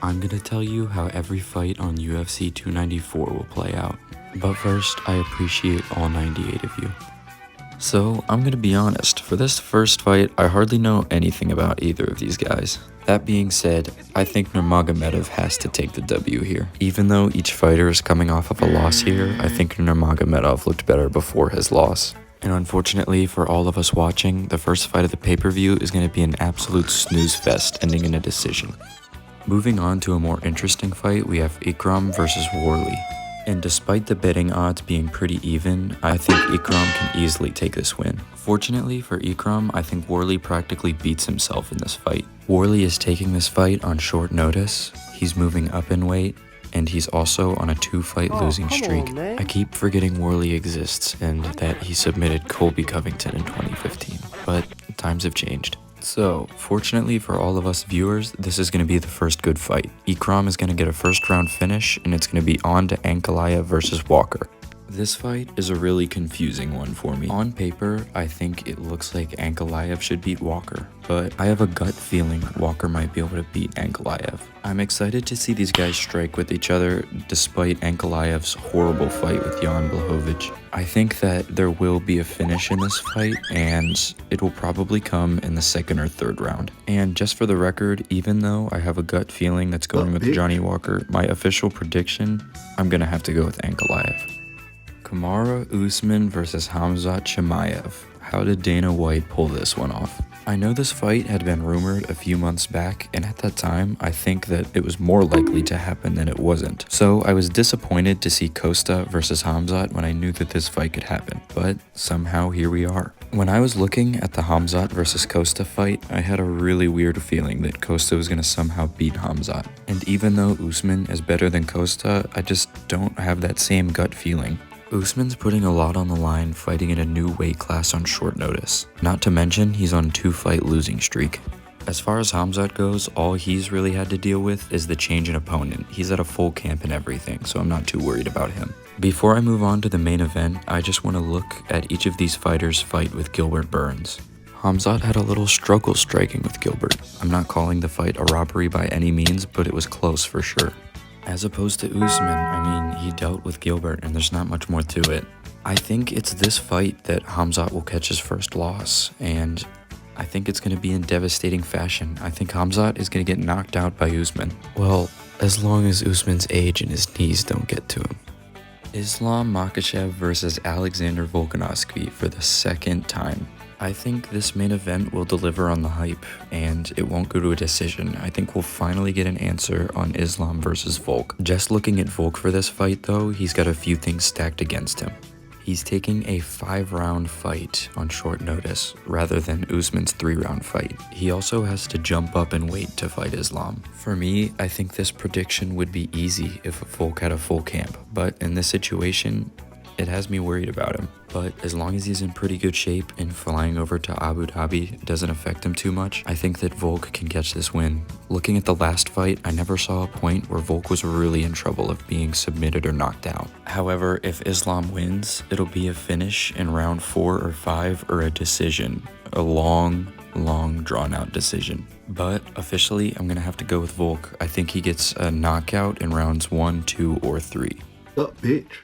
I'm gonna tell you how every fight on UFC 294 will play out. But first, I appreciate all 98 of you. So, I'm gonna be honest, for this first fight, I hardly know anything about either of these guys. That being said, I think Nurmagomedov has to take the W here. Even though each fighter is coming off of a loss here, I think Nurmagomedov looked better before his loss. And unfortunately for all of us watching, the first fight of the pay-per-view is going to be an absolute snooze fest ending in a decision. Moving on to a more interesting fight, we have Ikram versus Worley. And despite the betting odds being pretty even, I think Ikram can easily take this win. Fortunately for Ikram, I think Worley practically beats himself in this fight. Worley is taking this fight on short notice, he's moving up in weight, and he's also on a 2-fight losing streak. I keep forgetting Worley exists and that he submitted Colby Covington in 2015, but times have changed. So, fortunately for all of us viewers, this is going to be the first good fight. Ikram is going to get a first round finish, and it's going to be on to Ankalaev versus Walker. This fight is a really confusing one for me. On paper, I think it looks like Ankalaev should beat Walker, but I have a gut feeling Walker might be able to beat Ankalaev. I'm excited to see these guys strike with each other despite Ankalaev's horrible fight with Jan Blachowicz. I think that there will be a finish in this fight, and it will probably come in the second or third round. And just for the record, even though I have a gut feeling that's going with Johnny Walker, my official prediction, I'm gonna have to go with Ankalaev. Kamaru Usman versus Khamzat Chimaev. How did Dana White pull this one off? I know this fight had been rumored a few months back, and at that time, I think that it was more likely to happen than it wasn't. So I was disappointed to see Costa versus Khamzat when I knew that this fight could happen, but somehow here we are. When I was looking at the Khamzat versus Costa fight, I had a really weird feeling that Costa was going to somehow beat Khamzat. And even though Usman is better than Costa, I just don't have that same gut feeling. Usman's putting a lot on the line fighting in a new weight class on short notice. Not to mention, he's on a 2-fight losing streak. As far as Khamzat goes, all he's really had to deal with is the change in opponent. He's at a full camp and everything, so I'm not too worried about him. Before I move on to the main event, I just want to look at each of these fighters' fight with Gilbert Burns. Khamzat had a little struggle striking with Gilbert. I'm not calling the fight a robbery by any means, but it was close for sure. As opposed to Usman, I mean, he dealt with Gilbert and there's not much more to it. I think it's this fight that Khamzat will catch his first loss, and I think it's going to be in devastating fashion. I think Khamzat is going to get knocked out by Usman. Well, as long as Usman's age and his knees don't get to him. Islam Makhachev versus Alexander Volkanovski for the second time. I think this main event will deliver on the hype, and it won't go to a decision. I think we'll finally get an answer on Islam versus Volk. Just looking at Volk for this fight though, he's got a few things stacked against him. He's taking a 5-round fight on short notice, rather than Usman's 3-round fight. He also has to jump up in weight to fight Islam. For me, I think this prediction would be easy if Volk had a full camp, but in this situation, it has me worried about him. But as long as he's in pretty good shape and flying over to Abu Dhabi doesn't affect him too much, I think that Volk can catch this win. Looking at the last fight, I never saw a point where Volk was really in trouble of being submitted or knocked out. However, if Islam wins, it'll be a finish in round 4 or 5 or a decision. A long drawn out decision. But officially, I'm gonna have to go with Volk. I think he gets a knockout in rounds 1, 2, or 3. That bitch.